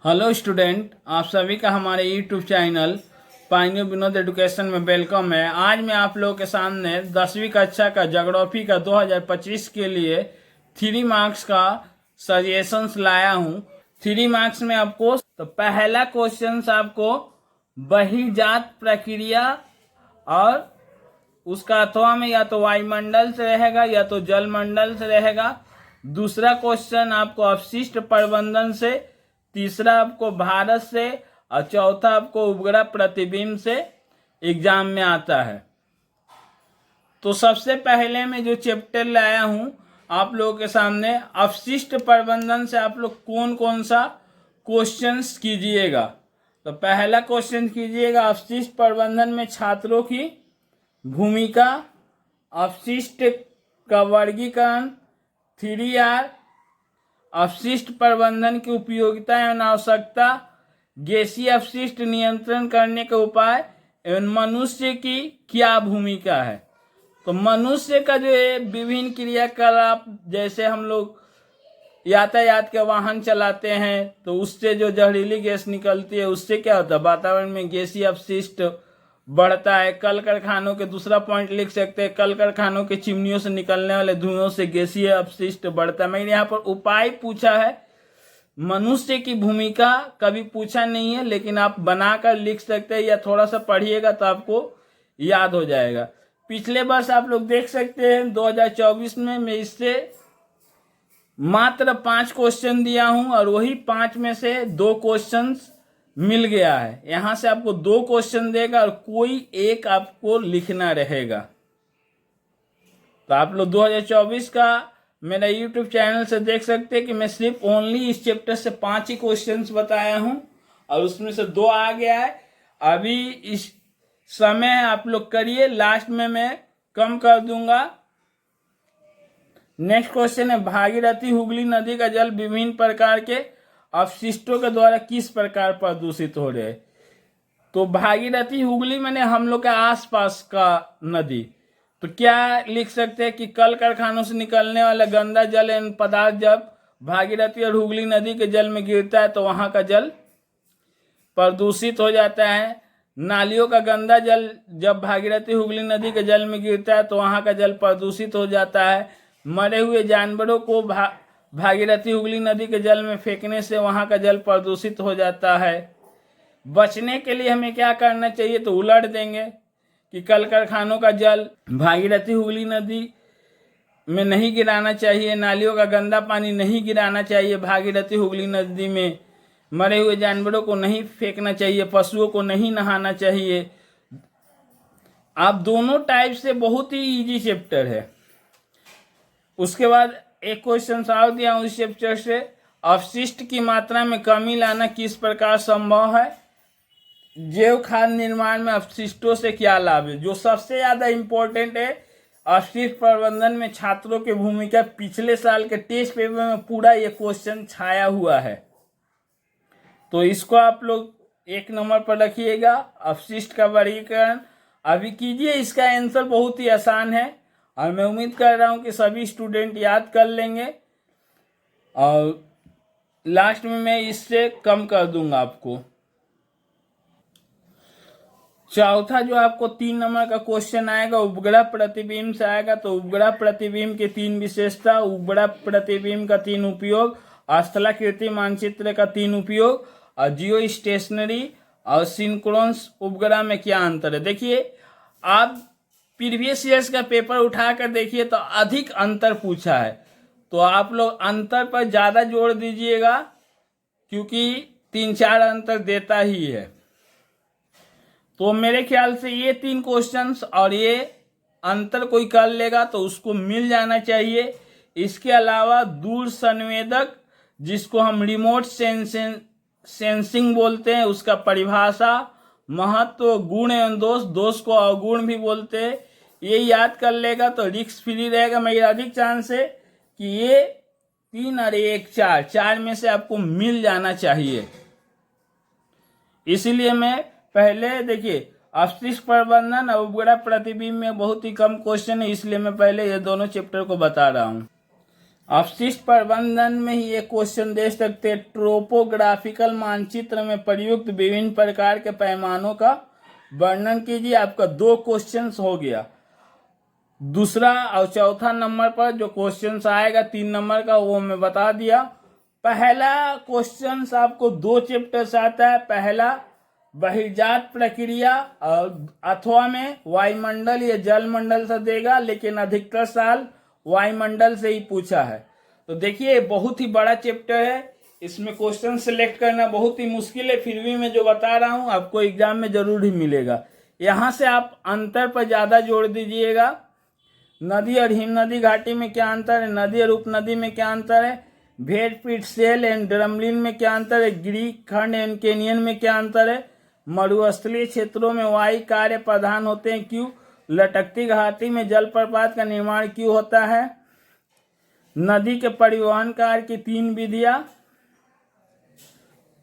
Hello student, आप सभी का हमारे YouTube channel pioneer Vinod education में वेलकम है। आज मैं आप लोगों के सामने 10वीं कक्षा का ज्योग्राफी का 2025 के लिए 3 मार्क्स का सजेशंस लाया हूं। 3 मार्क्स में आपको तो पहला क्वेश्चन आपको बहिर्जात प्रक्रिया और उसका अथवा में या तो वायुमंडल से रहेगा या तो जलमंडल से रहेगा। दूसरा क्वेश्चन आपको अपशिष्ट प्रबंधन से, तीसरा आपको भारत से और चौथा आपको उपग्रह प्रतिबिंब से एग्जाम में आता है। तो सबसे पहले मैं जो चैप्टर लाया हूं आप लोगों के सामने, अपशिष्ट प्रबंधन से आप लोग कौन कौन सा क्वेश्चंस कीजिएगा। तो पहला क्वेश्चन कीजिएगा अपशिष्ट प्रबंधन में छात्रों की भूमिका, अपशिष्ट का वर्गीकरण, 3R, अपशिष्ट प्रबंधन की उपयोगिता एवं आवश्यकता, गैसीय अपशिष्ट नियंत्रण करने के उपाय एवं मनुष्य की क्या भूमिका है। तो मनुष्य का जो है विभिन्न क्रियाकलाप, जैसे हम लोग यातायात के वाहन चलाते हैं तो उससे जो जहरीली गैस निकलती है उससे क्या होता है, वातावरण में गैसीय अपशिष्ट बढ़ता है। कल कारखानों के दूसरा पॉइंट लिख सकते हैं, कल कारखानों के चिमनियों से निकलने वाले धुओं से गैसीय अपशिष्ट बढ़ता है। मैंने यहाँ पर उपाय पूछा है, मनुष्य की भूमिका कभी पूछा नहीं है, लेकिन आप बनाकर लिख सकते हैं या थोड़ा सा पढ़िएगा तो आपको याद हो जाएगा। पिछले वर्ष आप लोग देख सकते हैं 2024 में मैं इससे मात्र 5 क्वेश्चन दिया हूं और वही 5 में से 2 क्वेश्चंस मिल गया है। यहां से आपको 2 क्वेश्चन देगा और कोई एक आपको लिखना रहेगा। तो आप लोग 2024 का मेरा यूट्यूब चैनल से देख सकते हैं कि मैं सिर्फ ओनली इस चैप्टर से 5 ही क्वेश्चंस बताया हूं और उसमें से 2 आ गया है। अभी इस समय आप लोग करिए, लास्ट में मैं कम कर दूंगा। नेक्स्ट क्वेश्चन है भागीरथी हुगली नदी का जल विभिन्न प्रकार के अपशिष्टों के द्वारा किस प्रकार प्रदूषित हो रहे हैं। तो भागीरथी हुगली मैंने हम लोग के आसपास का नदी, तो क्या लिख सकते हैं कि कल कारखानों से निकलने वाला गंदा जल एवं पदार्थ जब भागीरथी और हुगली नदी के जल में गिरता है तो वहां का जल प्रदूषित हो जाता है। नालियों का गंदा जल जब भागीरथी हुगली नदी के जल में गिरता है तो वहां का जल प्रदूषित हो जाता है। मरे हुए जानवरों को भागीरथी हुगली नदी के जल में फेंकने से वहां का जल प्रदूषित हो जाता है। बचने के लिए हमें क्या करना चाहिए, तो उलट देंगे कि कल कारखानों का जल भागीरथी हुगली नदी में नहीं गिराना चाहिए, नालियों का गंदा पानी नहीं गिराना चाहिए भागीरथी हुगली नदी में, मरे हुए जानवरों को नहीं फेंकना चाहिए, पशुओं को नहीं नहाना चाहिए। आप दोनों टाइप से बहुत ही इजी चैप्टर है। उसके बाद एक क्वेश्चन और दिया हूं इस चैप्टर से, अपशिष्ट की मात्रा में कमी लाना किस प्रकार संभव है। जैव खाद निर्माण में अपशिष्टों से क्या लाभ है। जो सबसे ज्यादा इंपॉर्टेंट है अपशिष्ट प्रबंधन में छात्रों की भूमिका, पिछले साल के टेस्ट पेपर में पूरा ये क्वेश्चन छाया हुआ है, तो इसको आप लोग 1 नंबर पर रखिएगा। अपशिष्ट का वर्गीकरण अभी कीजिए, इसका आंसर बहुत ही आसान है और मैं उम्मीद कर रहा हूं कि सभी स्टूडेंट याद कर लेंगे और लास्ट में मैं इससे कम कर दूंगा आपको। चौथा जो आपको 3 नंबर का क्वेश्चन आएगा उपग्रह प्रतिबिंब से आएगा। तो उपग्रह प्रतिबिंब की 3 विशेषता, उपग्रह प्रतिबिंब का 3 उपयोग, स्थलाकृति मानचित्र का 3 उपयोग और जियो स्टेशनरी और सिंक्रोनस उपग्रह में क्या अंतर है। देखिए, आप प्रीवियस ईयर्स का पेपर उठाकर देखिए तो अधिक अंतर पूछा है, तो आप लोग अंतर पर ज्यादा जोर दीजिएगा क्योंकि 3-4 अंतर देता ही है। तो मेरे ख्याल से ये 3 क्वेश्चंस और ये अंतर कोई कर लेगा तो उसको मिल जाना चाहिए। इसके अलावा दूर संवेदक, जिसको हम रिमोट सेंसिंग बोलते हैं, उसका परिभाषा, महत्व, गुण एवं दोष, दोष को अवगुण भी बोलते हैं, ये याद कर लेगा तो रिस्क फ्री रहेगा। मेरा अधिक चांस है कि ये 3 और 1 4 में से आपको मिल जाना चाहिए। इसीलिए मैं पहले देखिए अपशिष्ट प्रबंधन और उपग्रह प्रतिबिंब में बहुत ही कम क्वेश्चन है, इसलिए मैं पहले ये दोनों चैप्टर को बता रहा हूं। अपशिष्ट प्रबंधन में ही एक क्वेश्चन दे सकते हैं, ट्रोपोग्राफिकल मानचित्र में प्रयुक्त विभिन्न प्रकार के पैमानों का वर्णन कीजिए। आपका 2 क्वेश्चंस हो गया। दूसरा और चौथा नंबर पर जो क्वेश्चंस आएगा 3 नंबर का वो मैं बता दिया। पहला क्वेश्चंस आपको 2 चैप्टर्स आता है। पहला बहिर्जात प्रक्रिया और अथवा में वायुमंडल या जलमंडल से देगा, लेकिन अधिकतर साल वायुमंडल से ही पूछा है। तो देखिए बहुत ही बड़ा चैप्टर है, इसमें क्वेश्चन सिलेक्ट करना बहुत ही मुश्किल है, फिर भी मैं जो बता रहा हूं आपको एग्जाम में जरूर ही मिलेगा। यहां से आप अंतर पर ज्यादा जोड़ दीजिएगा। नदी और हिम नदी घाटी में क्या अंतर है, नदी और उपनदी में क्या अंतर है, भेड़ पीठ सेल एंड ड्रमलिन में क्या अंतर है, ग्रीक खंड एंड केनियन में क्या अंतर है, मरुस्थलीय क्षेत्रों में वायु कार्य प्रधान होते हैं क्यों, लटकती घाटी में जलप्रपात का निर्माण क्यों होता है, नदी के परिवहन कार्य की 3 विधियां,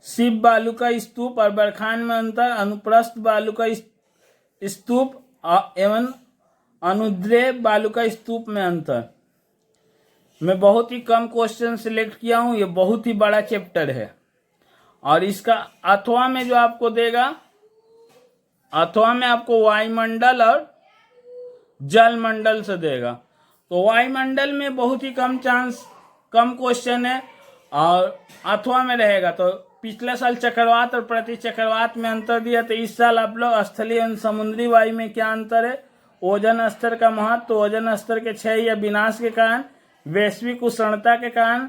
शिव बालू का स्तूप और बरखान में अंतर, अनुप्रस्थ बालू का स्तूप एवं अनुद्रेव बालू का स्तूप में अंतर। मैं बहुत ही कम क्वेश्चन सिलेक्ट किया हूं, ये बहुत ही बड़ा चैप्टर है। और इसका अथवा में जो आपको देगा, अथवा में आपको वायुमंडल और जलमंडल से देगा। तो वायुमंडल में बहुत ही कम क्वेश्चन है और अथवा में रहेगा। तो पिछले साल चक्रवात और प्रति चक्रवात में अंतर दिया, तो इस साल आप लोग स्थलीय एवं समुद्री वायु में क्या अंतर है, ओजोन स्तर का महत्व, तो ओजोन स्तर के क्षय या विनाश के कारण, वैश्विक उष्णता के कारण,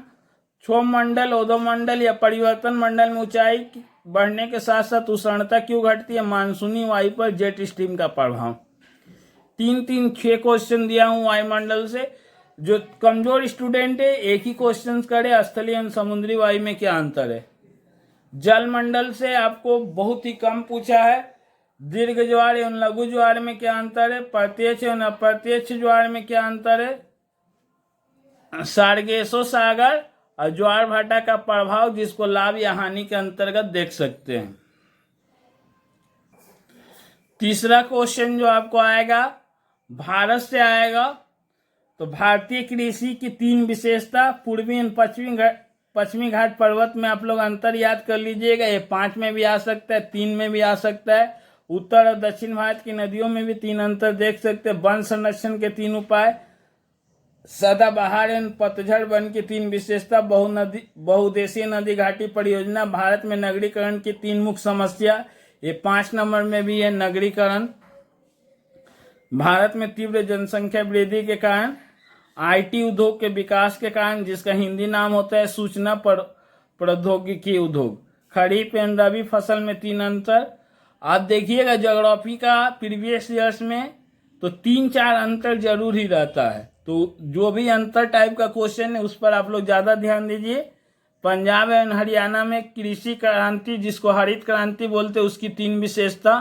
क्षोभ मंडल, ओदोमंडल या परिवर्तन मंडल में ऊंचाई बढ़ने के साथ साथ उष्णता क्यों घटती है, मानसूनी वायु पर जेट स्ट्रीम का प्रभाव। 6 क्वेश्चन दिया हूं वायुमंडल से। जो कमजोर स्टूडेंट है एक ही क्वेश्चन करे, स्थलीय एवं समुद्री वायु में क्या अंतर है। जलमंडल से आपको बहुत ही कम पूछा है, दीर्घ ज्वार एवं लघु ज्वार में क्या अंतर है, प्रत्यक्ष एवं अप्रत्यक्ष ज्वार में क्या अंतर है, सार्गेसो सागर और ज्वार भाटा का प्रभाव, जिसको लाभ या हानि के अंतर्गत देख सकते हैं। तीसरा क्वेश्चन जो आपको आएगा भारत से आएगा, तो भारतीय कृषि की 3 विशेषता, पूर्वी एवं पश्चिमी घाट पर्वत में आप लोग अंतर याद कर लीजिएगा। ये 5 में भी आ सकता है, 3 में भी आ सकता है। उत्तर और दक्षिण भारत की नदियों में भी 3 अंतर देख सकते हैं। वन संरक्षण के 3 उपाय, सदाबहार एवं पतझड़ वन की 3 विशेषता, बहुउद्देशीय नदी घाटी परियोजना, भारत में नगरीकरण की 3 मुख्य समस्या। ये 5 नंबर में भी है नगरीकरण। भारत में तीव्र जनसंख्या वृद्धि के कारण, आईटी उद्योग के विकास के कारण, जिसका हिंदी नाम होता है सूचना प्रौद्योगिकी उद्योग। खरीफ एवं रबी फसल में 3 अंतर। आप देखिएगा ज्योग्राफी का प्रीवियस ईयर्स में तो 3-4 अंतर जरूर ही रहता है। तो जो भी अंतर टाइप का क्वेश्चन है उस पर आप लोग ज्यादा ध्यान दीजिए। पंजाब एवं हरियाणा में कृषि क्रांति, जिसको हरित क्रांति बोलते, उसकी 3 विशेषता।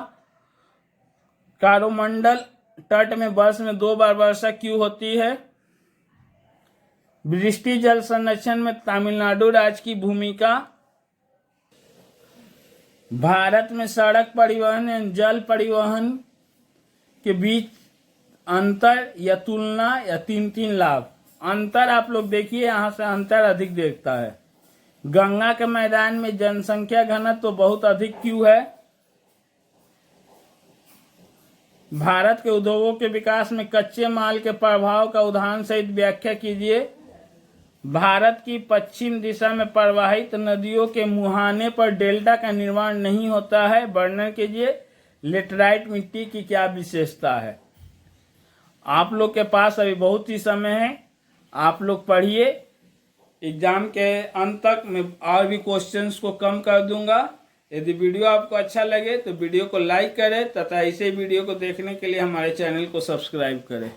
कारोमंडल तट में वर्ष में 2 बार वर्षा क्यों होती है। वृष्टि जल संरक्षण में तमिलनाडु राज्य की भूमिका। भारत में सड़क परिवहन एवं जल परिवहन के बीच अंतर या तुलना या 3 लाभ। अंतर आप लोग देखिए, यहां से अंतर अधिक देखता है। गंगा के मैदान में जनसंख्या घनत्व तो बहुत अधिक क्यों है। भारत के उद्योगों के विकास में कच्चे माल के प्रभाव का उदाहरण सहित व्याख्या कीजिए। भारत की पश्चिम दिशा में प्रवाहित नदियों के मुहाने पर डेल्टा का निर्माण नहीं होता है, वर्णन कीजिए। लेटराइट मिट्टी की क्या विशेषता है। आप लोग के पास अभी बहुत ही समय है, आप लोग पढ़िए। एग्जाम के अंत तक मैं और भी क्वेश्चंस को कम कर दूंगा। यदि वीडियो आपको अच्छा लगे तो वीडियो को लाइक करें तथा इसे वीडियो को देखने के लिए हमारे चैनल को सब्सक्राइब करें।